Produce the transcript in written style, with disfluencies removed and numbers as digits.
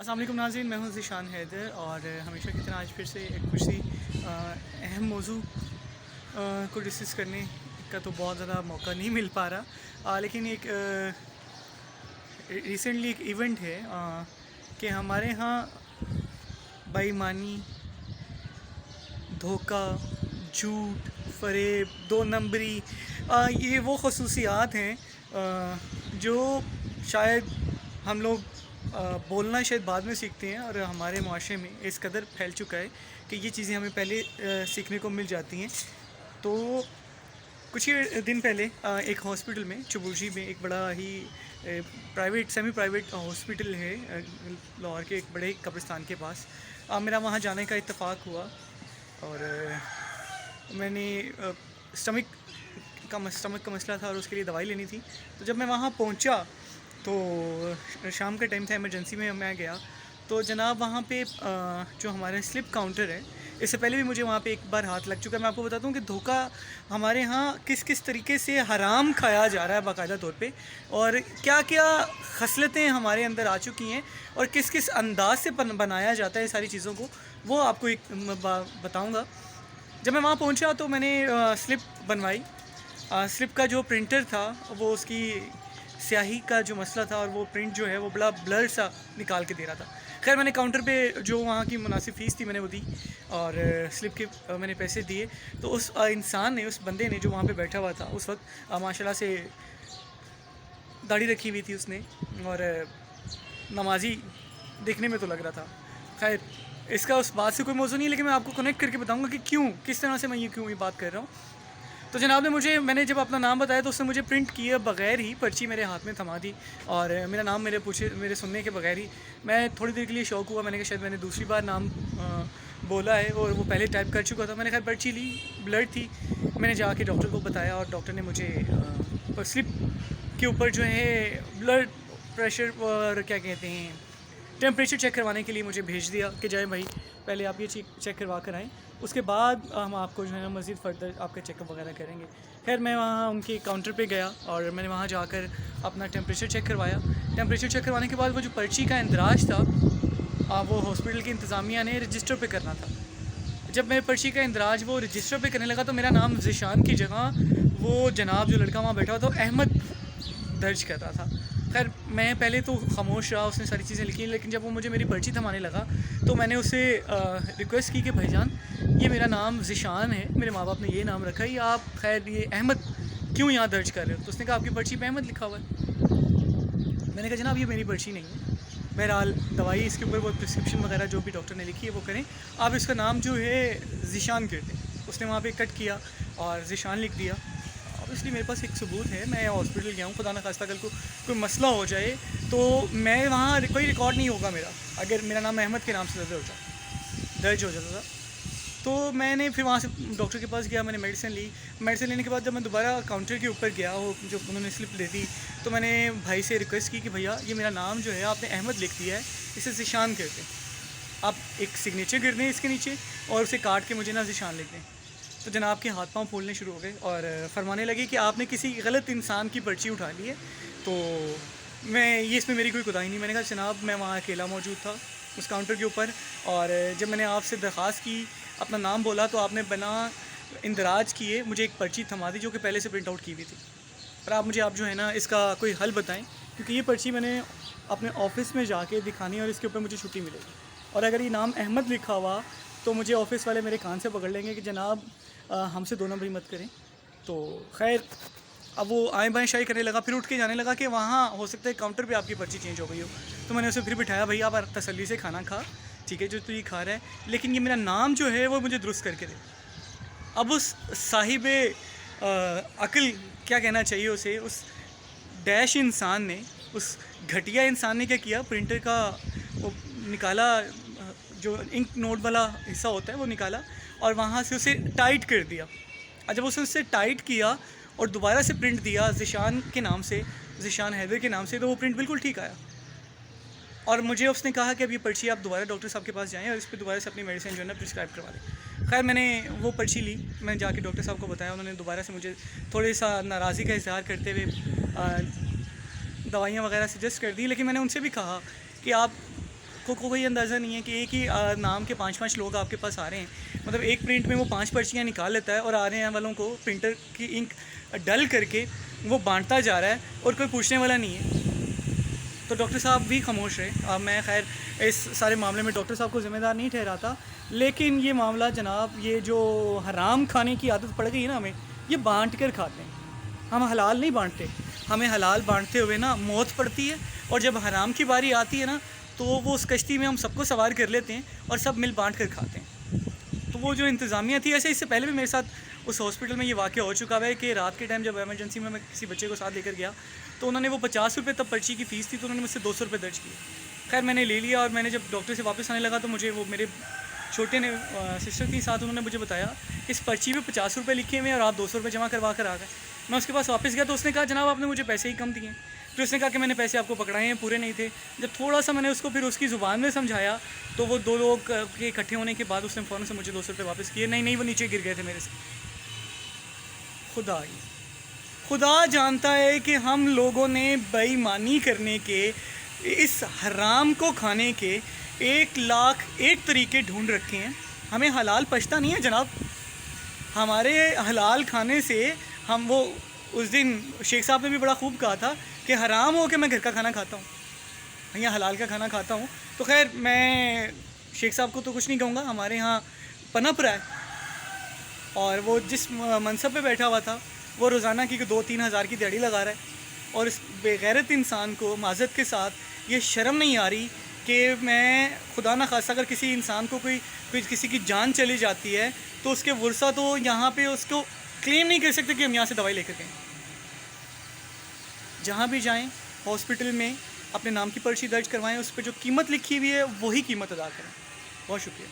अस्सलाम वालेकुम नाज़रीन, मैं हूं ज़ीशान हैदर और हमेशा की तरह आज फिर से एक अहम मौजू को डिस्कस करने का तो बहुत ज़्यादा मौका नहीं मिल पा रहा, लेकिन एक रिसेंटली एक इवेंट है कि हमारे यहाँ बेईमानी, धोखा, झूठ, फ़रेब, दो नंबरी, ये वो खसूसियात हैं जो शायद हम लोग बोलना शायद बाद में सीखते हैं और हमारे माशरे में इस कदर फैल चुका है कि ये चीज़ें हमें पहले सीखने को मिल जाती हैं। तो कुछ ही दिन पहले एक हॉस्पिटल में चुबुर्जी में एक बड़ा ही प्राइवेट सेमी प्राइवेट हॉस्पिटल है लाहौर के एक बड़े कब्रिस्तान के पास। मेरा वहाँ जाने का इत्तेफाक हुआ और मैंने स्टमक का मसला था और उसके लिए दवाई लेनी थी। तो जब मैं वहाँ पहुँचा तो शाम का टाइम था, इमरजेंसी में मैं गया। तो जनाब वहाँ पे जो हमारा स्लिप काउंटर है, इससे पहले भी मुझे वहाँ पे एक बार हाथ लग चुका है। मैं आपको बताता हूँ कि धोखा हमारे यहाँ किस किस तरीके से हराम खाया जा रहा है बाकायदा तौर पे, और क्या क्या खसलतें हमारे अंदर आ चुकी हैं और किस किस अंदाज से बनाया जाता है सारी चीज़ों को, वो आपको एक बताऊँगा। जब मैं वहाँ पहुँचा तो मैंने स्लिप बनवाई। स्लिप का जो प्रिंटर था वो उसकी स्याही का जो मसला था और वो प्रिंट जो है वो बड़ा ब्लर सा निकाल के दे रहा था। खैर मैंने काउंटर पे जो वहाँ की मुनासिब फ़ीस थी मैंने वो दी और स्लिप के मैंने पैसे दिए। तो उस इंसान ने, उस बंदे ने जो वहाँ पे बैठा हुआ था उस वक्त, माशाल्लाह से दाढ़ी रखी हुई थी उसने और नमाजी देखने में तो लग रहा था। खैर इसका उस बात से कोई मौजू नहीं है, लेकिन मैं आपको कनेक्ट करके बताऊँगा कि क्यों, किस तरह से मैं ये बात कर रहा हूँ। तो जनाब ने मैंने जब अपना नाम बताया तो उसने मुझे प्रिंट किए बगैर ही पर्ची मेरे हाथ में थमा दी और मेरा नाम मेरे सुनने के बगैर ही मैं थोड़ी देर के लिए शौक हुआ। मैंने कहा शायद मैंने दूसरी बार नाम बोला है और वो पहले टाइप कर चुका था। मैंने खैर पर्ची ली, ब्लड थी। मैंने जाके डॉक्टर को बताया और डॉक्टर ने मुझे स्लिप के ऊपर जो है ब्लड प्रेशर और क्या कहते हैं टेम्परेचर चेक करवाने के लिए मुझे भेज दिया कि जाए भाई पहले आप ये चेक करवा कर आएँ, उसके बाद हम आपको जो है ना मज़ीद फर्दर आपका चेकअप वगैरह करेंगे। खैर मैं वहाँ उनके काउंटर पे गया और मैंने वहाँ जाकर अपना टेम्परेचर चेक करवाया। टेम्परेचर चेक करवाने के बाद वो जो पर्ची का इंदराज था वो हॉस्पिटल की इंतज़ामिया ने रजिस्टर पे करना था। जब मैं पर्ची का इंदराज वो रजिस्टर पे करने लगा तो मेरा नाम ज़ीशान की जगह वो जनाब जो लड़का वहाँ बैठा हुआ था अहमद दर्ज कर रहा था। खैर मैं पहले तो खामोश रहा, उसने सारी चीज़ें लिखी, लेकिन जब वो मुझे मेरी पर्ची थमाने लगा तो मैंने उसे रिक्वेस्ट की कि भाईजान ये मेरा नाम ज़ीशान है, मेरे माँ बाप ने ये नाम रखा है, या आप खैर ये अहमद क्यों यहाँ दर्ज कर रहे हो? तो उसने कहा आपकी पर्ची पे अहमद लिखा हुआ है। मैंने कहा जनाब ये मेरी पर्ची नहीं है। बहरहाल दवाई इसके ऊपर वो प्रिस्क्रिप्शन वगैरह जो भी डॉक्टर ने लिखी है वो करें, आप इसका नाम जो है ज़ीशान कर दें। उसने वहाँ पे कट किया और ज़ीशान लिख दिया। ऑब्वियसली मेरे पास एक सबूत है, मैं हॉस्पिटल गया हूँ, खुदा न खास्ता कल को कोई मसला हो जाए तो मैं वहाँ कोई रिकॉर्ड नहीं होगा मेरा अगर मेरा नाम अहमद के नाम से दर्ज हो जाता था। तो मैंने फिर वहाँ से डॉक्टर के पास गया, मैंने मेडिसिन ली। मेडिसिन लेने के बाद जब मैं दोबारा काउंटर के ऊपर गया, वो जो उन्होंने स्लिप दे दी, तो मैंने भाई से रिक्वेस्ट की कि भैया ये मेरा नाम जो है आपने अहमद लिख दिया है, इसे ज़ीशान कर दें, आप एक सिग्नेचर कर दें इसके नीचे और उसे काट के मुझे ना ज़ीशान लिख दें। तो जनाब के हाथ पांव फूलने शुरू हो गए और फरमाने लगे कि आपने किसी गलत इंसान की पर्ची उठा ली है। तो इसमें मेरी कोई कुताही नहीं। मैंने कहा जनाब मैं वहाँ अकेला मौजूद था उस काउंटर के ऊपर, और जब मैंने आपसे दरख्वास्त की, अपना नाम बोला, तो आपने बिना इंदराज किए मुझे एक पर्ची थमा दी जो कि पहले से प्रिंट आउट की हुई थी। और आप मुझे जो है ना इसका कोई हल बताएं, क्योंकि ये पर्ची मैंने अपने ऑफिस में जाके दिखानी है और इसके ऊपर मुझे छुट्टी मिलेगी। और अगर ये नाम अहमद लिखा हुआ तो मुझे ऑफ़िस वाले मेरे कान से पकड़ लेंगे कि जनाब हमसे दो नंबरी मत करें। तो खैर अब वो आएँ बाएँ शाही करने लगा, फिर उठ के जाने लगा कि वहाँ हो सकता है काउंटर पे आपकी पर्ची चेंज हो गई हो। तो मैंने उसे फिर बिठाया, भैया आप तसल्ली से खाना खा, ठीक है जो तू ये खा रहा है, लेकिन ये मेरा नाम जो है वो मुझे दुरुस्त करके दे। अब उस साहिब अक्ल क्या कहना चाहिए उसे, उस डैश इंसान ने, उस घटिया इंसान ने क्या किया, प्रिंटर का वो निकाला, जो इंक नोट वाला हिस्सा होता है वो निकाला और वहाँ से उसे टाइट कर दिया। और जब उससे टाइट किया और दोबारा से प्रिंट दिया ज़ीशान के नाम से, ज़ीशान हैदर के नाम से, तो वो प्रिंट बिल्कुल ठीक आया। और मुझे उसने कहा कि अब ये पर्ची आप दोबारा डॉक्टर साहब के पास जाएं और इस पर दोबारा से अपनी मेडिसिन जो है ना प्रिस्क्राइब करवा दें। खैर मैंने वो पर्ची ली, मैंने जाके डॉक्टर साहब को बताया, उन्होंने दोबारा से मुझे थोड़ी सा नाराज़ी का इज़हार करते हुए दवाइयाँ वगैरह सजेस्ट कर दी। लेकिन मैंने उनसे भी कहा कि आप को कोई अंदाज़ा नहीं है कि एक ही नाम के 5-5 लोग आपके पास आ रहे हैं। मतलब एक प्रिंट में वो 5 पर्चियाँ निकाल लेता है और आ रहे हैं वालों को प्रिंटर की इंक डल करके वो बांटता जा रहा है और कोई पूछने वाला नहीं है। तो डॉक्टर साहब भी खामोश रहे। मैं खैर इस सारे मामले में डॉक्टर साहब को ज़िम्मेदार नहीं ठहराता, लेकिन ये मामला जनाब, ये जो हराम खाने की आदत पड़ गई है ना हमें, ये बांट कर खाते हैं। हम हलाल नहीं बांटते, हमें हलाल बांटते हुए ना मौत पड़ती है, और जब हराम की बारी आती है ना तो वो उस कश्ती में हम सबको सवार कर लेते हैं और सब मिल बांट कर खाते हैं। तो वो जो इंतज़ामिया थी, ऐसे इससे पहले भी मेरे साथ उस हॉस्पिटल में ये वाक़या हो चुका है कि रात के टाइम जब एमरजेंसी में मैं किसी बच्चे को साथ लेकर गया तो उन्होंने वो 50 रुपये तब पर्ची की फ़ीस थी, तो उन्होंने मुझसे 200 रुपये दर्ज किए। खैर मैंने ले लिया, और मैंने जब डॉक्टर से वापस आने लगा तो मुझे वो मेरे छोटे ने सिस्टर थी साथ, उन्होंने मुझे बताया इस पर्ची पे 50 रुपये लिखे हुए हैं और आप 200 रुपये जमा करवा कर आ गए। मैं उसके पास वापस गया तो उसने कहा जनाब आपने मुझे पैसे ही कम दिए। फिर उसने कहा कि मैंने पैसे आपको पकड़ाए हैं, पूरे नहीं थे। जब थोड़ा सा मैंने उसको फिर उसकी ज़ुबान में समझाया तो वो 2 लोग के इकट्ठे होने के बाद उसने फ़ौरन से मुझे 200 रुपये वापस किए। नहीं वो नीचे गिर गए थे मेरे से। खुदा जानता है कि हम लोगों ने बेईमानी करने के, इस हराम को खाने के 1,00,001 तरीके ढूंढ रखे हैं। हमें हलाल पछता नहीं है जनाब। हमारे हलाल खाने से हम वो उस दिन शेख साहब ने भी बड़ा खूब कहा था कि हराम हो के मैं घर का खाना खाता हूँ या हलाल का खाना खाता हूँ। तो खैर मैं शेख साहब को तो कुछ नहीं कहूँगा, हमारे यहाँ पनप रहा है, और वो जिस मनसब पे बैठा हुआ था वो रोज़ाना की 2-3 हज़ार की दिहाड़ी लगा रहा है। और इस बेगैरत इंसान को माज़रत के साथ ये शर्म नहीं आ रही कि मैं खुदा ना खासा अगर किसी इंसान को कोई किसी की जान चली जाती है तो उसके वर्सा तो यहाँ पे उसको क्लेम नहीं कर सकते कि हम यहाँ से दवाई लेकर गए। जहाँ भी जाएं हॉस्पिटल में अपने नाम की पर्ची दर्ज करवाएं, उस पर जो कीमत लिखी हुई है वही कीमत अदा करें। बहुत शुक्रिया।